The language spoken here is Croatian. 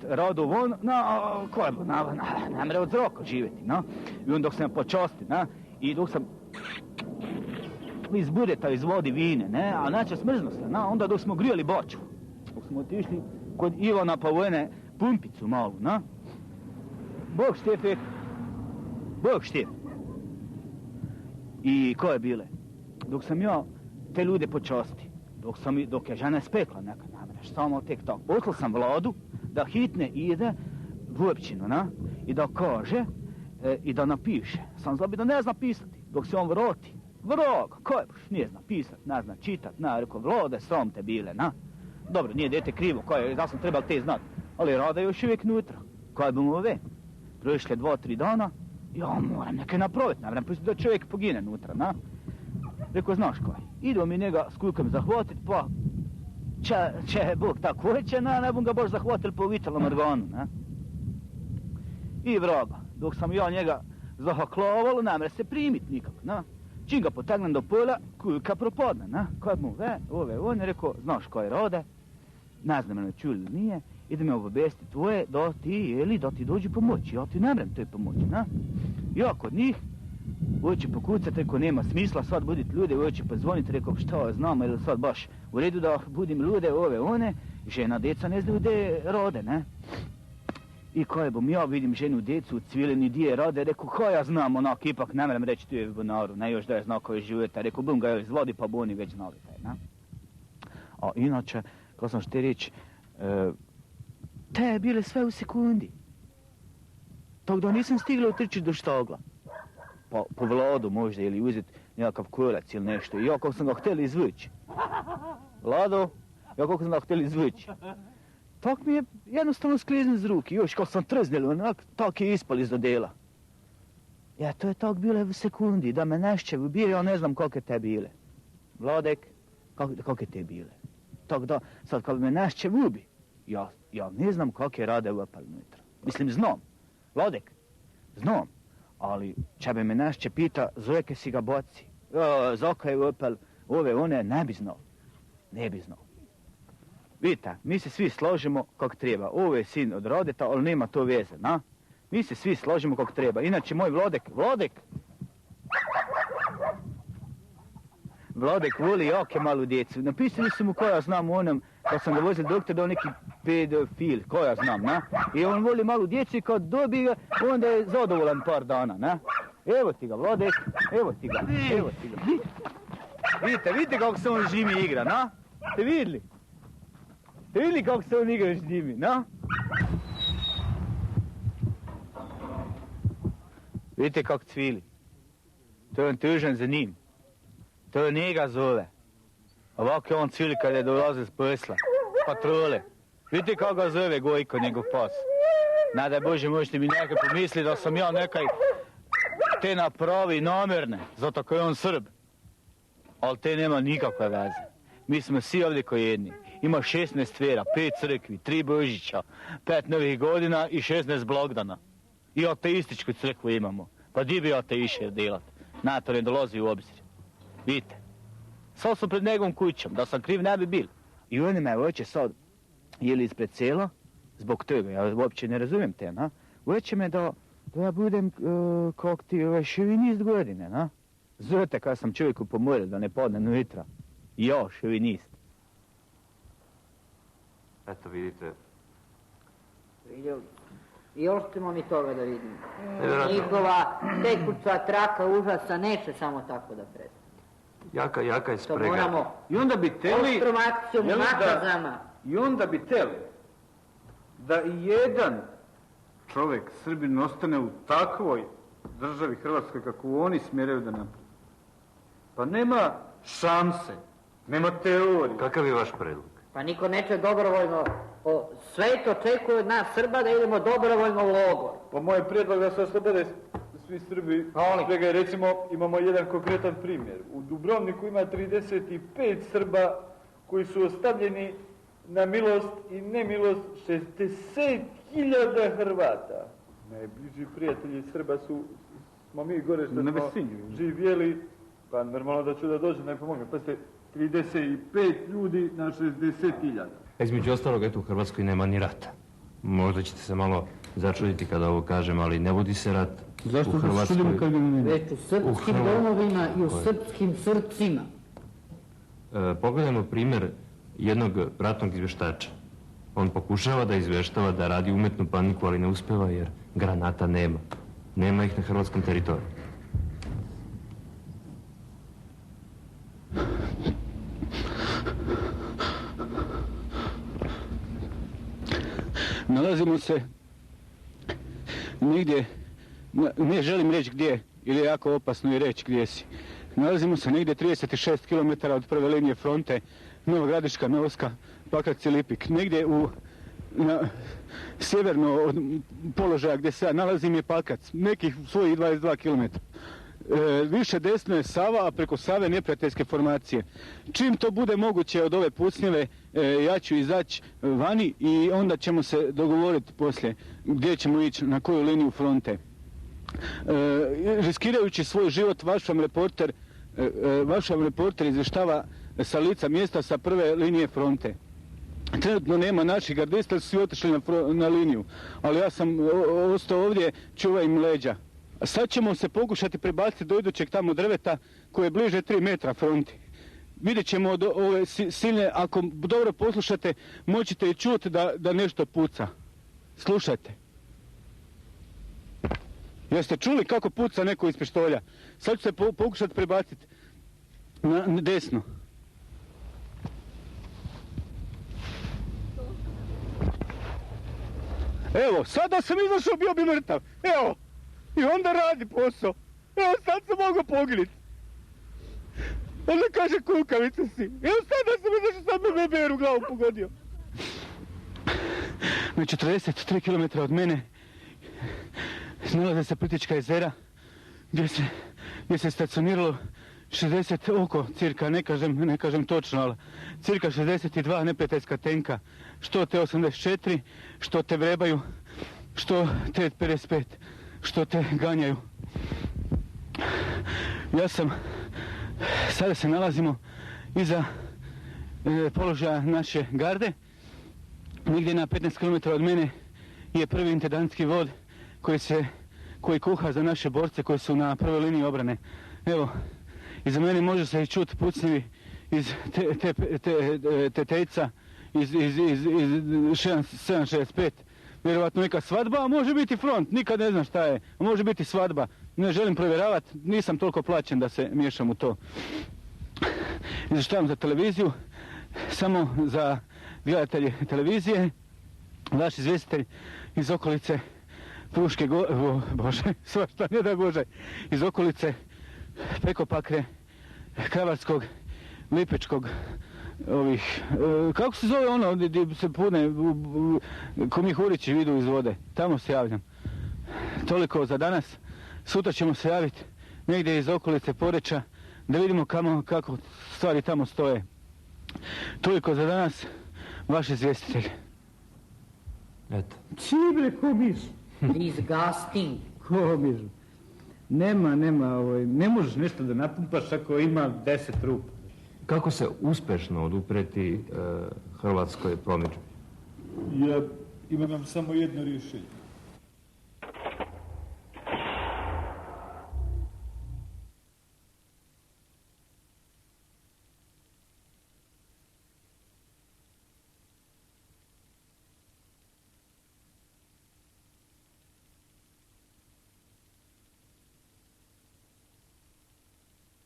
rado von, ne mre od zroka živjeti, no. I onda dok sam počasti, ne, i dok sam iz bureta izvodi vine, ne, a neće smrzno se, ne, onda dok smo grijali boču, dok smo otišli kod Ivana pa vojene pumpicu malu, ne. Bog štef, Bog štef. I ko je bile? Dok sam ja te ljude počasti, dok je žena spekla neka namreš, samo tek tako. Poslao sam Vladu da hitne ide u općinu, na, i da kaže i da napiše. Sam zlobi da ne zna pisati, dok se on vroti. Vrog, ko je baš nije zna pisat, ne zna čitat, na, rekao, Vlade, sram te bile, na. Dobro, nije dete krivo, ja sam trebal te znat, ali Rada je još uvijek nutra. Kaj bi mu ove? Prošle 2-3 dana, ja moram neke napraviti, ne vrem da čovjek pogine nutra, na. Rekao, znaš kaj, idemo mi njega s kujkom zahvatit, pa će Bog tako hoće, ne bom ga baš zahvatil po vitalnom organu, ne. I vraga, dok sam ja njega zahaklavalo, ne mre se primit nikak, ne. Čim ga potegnem do pola, kujka propadne, ne. Kad mu on je rekao, znaš kaj Rade, ne znam me čuli ili nije, ide me obavesti tvoje da ti dođu pomoći, ja ti ne mrem toj pomoći, ne. Ja kod njih, hoće pokucati, rekao, nema smisla, sad budit ljude, hoće pozvoniti, rekao, šta znam, ili sad baš u redu da budim ljude, one, žena, deca ne znaju gdje Rade, ne. I kaj bom ja vidim ženu, decu, cvileni gdje Rade, rekao, kaj ja znam, onak, ipak ne mrem reći tu je u bunaru, ne još da je zna koji živete, rekao, bum ga izvodi, pa bu oni već znali taj, ne. A inače, kao sam što reći, te je bile sve u sekundi. Tako da nisam stigla otrčiti do štagla. Pa po Vladu možda ili uzeti nekakav kolac ili nešto. I ja kako sam ga htjeli izvući. Vlado, ja kako sam ga htjeli izvući. Tak mi je jednostavno skliznuo iz ruki. Još kako sam trznili, onak, tak je ispali iz dodela. Ja, to je tak bile u sekundi, da me nešće ubije, ja ne znam kakve te bile. Vladek, kakve te bile. Tak da, sad kad me nešće ubi, ja ne znam kakve Rade upali unutra. Mislim, znam. Vladek, znam. Ali če bi me nešće pita, zojke si ga boci, zoka je upal, one, ne bi znao. Ne bi znao. Vidite, mi se svi složimo kak treba. Ovo je sin od Radeta, ali nema to veze, na? Mi se svi složimo kak treba. Inače, moj Vladek voli jake malu djecu. Napisali su mu koja znam u onom, kad sam ga vozil doktor, da on neki pedofil, koja znam, na? I on voli malu djecu i kad dobije ga, onda je zadovoljan par dana, na? Evo ti ga, Vladek, evo ti ga. Vidite kako se on žimi igra, na? Ste vidjeli? Ste vidjeli kako se on igra žimi, na? Vidite kako cvili. To je on tužan za njim. To njega zove. Ovako je on cvili kada je dolazio s posla. Patrole. Vidite kako ga zove Gojko, njegov pas. Nadaj Bože, možete mi nekaj pomisliti da sam ja nekaj te napravi namjerne, zato ko je on Srb. Ali te nema nikakve veze. Mi smo svi ovdje ko jedni. Ima 16 vjera, 5 crkvi, 3 Božića, 5 novih godina i 16 blagdana. I ateističku crkvu imamo. Pa di bi ja te išao delat? Na to ne dolazi u obzir. Vidite, sad sam pred njegovom kućom, da sam kriv ne bi bil. I oni me hoće sad, jeli ispred sela, zbog toga, ja uopće ne razumijem te, na? Hoće me da ja budem kak ti šovinist godine, na? Znate kada sam čovjeku pomorio da ne padne nutra. Ja, šovinist. Eto vidite. I još ćemo mi toga da vidimo. Njihova tekuća traka užasa neće samo tako da prestane. Jaka je sprega. I onda bi teli... Ostrom akcijom makazama. I onda bi teli da i jedan čovjek, Srbin, ostane u takvoj državi Hrvatskoj kako oni smjeraju da napravi. Pa nema šanse, nema teorije. Kakav je vaš predlog? Pa niko neće dobrovoljno, svet očekuje od nas Srba da idemo dobrovoljno u logor. Pa moj prijedlog da se oslobode svi Srbi, svega recimo imamo jedan konkretan primjer. U Dubrovniku ima 35 Srba koji su ostavljeni na milost i nemilost 60.000 Hrvata. Najbliži prijatelji Srba smo mi gore što smo živjeli, pa normalno da ću da dođem, ne pomogne. Pa ste 35 ljudi na 60.000. Između ostalog, eto u Hrvatskoj nema ni rata. Možda ćete se malo začuditi kada ovo kažem, ali ne vodi se rat u Hrvatskoj. Zašto se čudimo kad ga nema? Već u srpskim domovima i u srpskim srcima. Pogledajmo primjer jednog ratnog izvještača. On pokušava da izvještava da radi umetnu paniku, ali ne uspeva jer granata nema. Nema ih na hrvatskom teritoriju. Nalazimo se negdje, ne želim reći gdje, ili je jako opasno i reći gdje si. Nalazimo se negdje 36 km od prve linije fronte, Nova Gradiška, Novska, Pakrac i Lipik. Negdje sjeverno od položaja gdje se ja nalazim je Pakrac, nekih svojih 22 km. Više desno je Sava, a preko Save neprijateljske formacije. Čim to bude moguće od ove pucnjeve, ja ću izaći vani i onda ćemo se dogovoriti poslije gdje ćemo ići, na koju liniju fronte. Riskirajući svoj život, vaš vam reporter izvještava sa lica mjesta sa prve linije fronte. Trenutno nema naših gardista, jer su svi otišli na liniju, ali ja sam ostao ovdje, čuvaj im leđa. Sad ćemo se pokušati prebaciti do idućeg tamo drveta koje je bliže 3 metra fronti. Vidjet ćemo od ove silne, ako dobro poslušate, moćete i čuti da nešto puca. Slušajte. Jeste čuli kako puca neko iz pištolja? Sad ću se pokušati prebaciti na desno. Evo, sada sam izašao, bio bi mrtav. Evo. I onda radi posao. Evo, sad sam mogao pogriti. Onda kaže, kukavica si. Evo, sada sam izašao, sad me beber u glavu pogodio. Na 43 km od mene nalaze se Plitvička jezera, gdje se stacioniralo 60 oko, cirka, ne kažem točno, ali cirka 62 neprijateljska tenka, što T-84, što te vrebaju, što T-55, što te ganjaju. Sada se nalazimo iza položaja naše garde. Negdje na 15 km od mene je prvi intendantski vod koji kuha za naše borce koji su na prvoj liniji obrane. Evo, iza mene može se i čuti pucnjevi iz Tetejca, iz 765. Vjerovatno neka svadba, a može biti front, nikad ne znam šta je. Može biti svadba, ne želim provjeravati, nisam toliko plaćen da se miješam u to. Izvještavam za televiziju, samo za gledatelje televizije, vaš izvjestitelj iz okolice Puške Bože, svašta ne da Bože, iz okolice Pekopakre, Kravarskog, Lipečkog, kako se zove ono gdje se pune komihurići idu iz vode, tamo se javljam. Toliko za danas, sutra ćemo se javiti negdje iz okolice Poreča da vidimo kako stvari tamo stoje. Toliko za danas, vaš izvjestitelj. Eto. Čibre, ko miš? Disgusting. Ko miš? Nema, ne možeš nešto da napumpaš ako ima 10 rupa. Kako se uspješno odupreti hrvatskoj promidžbi? Ja imam samo jedno rješenje.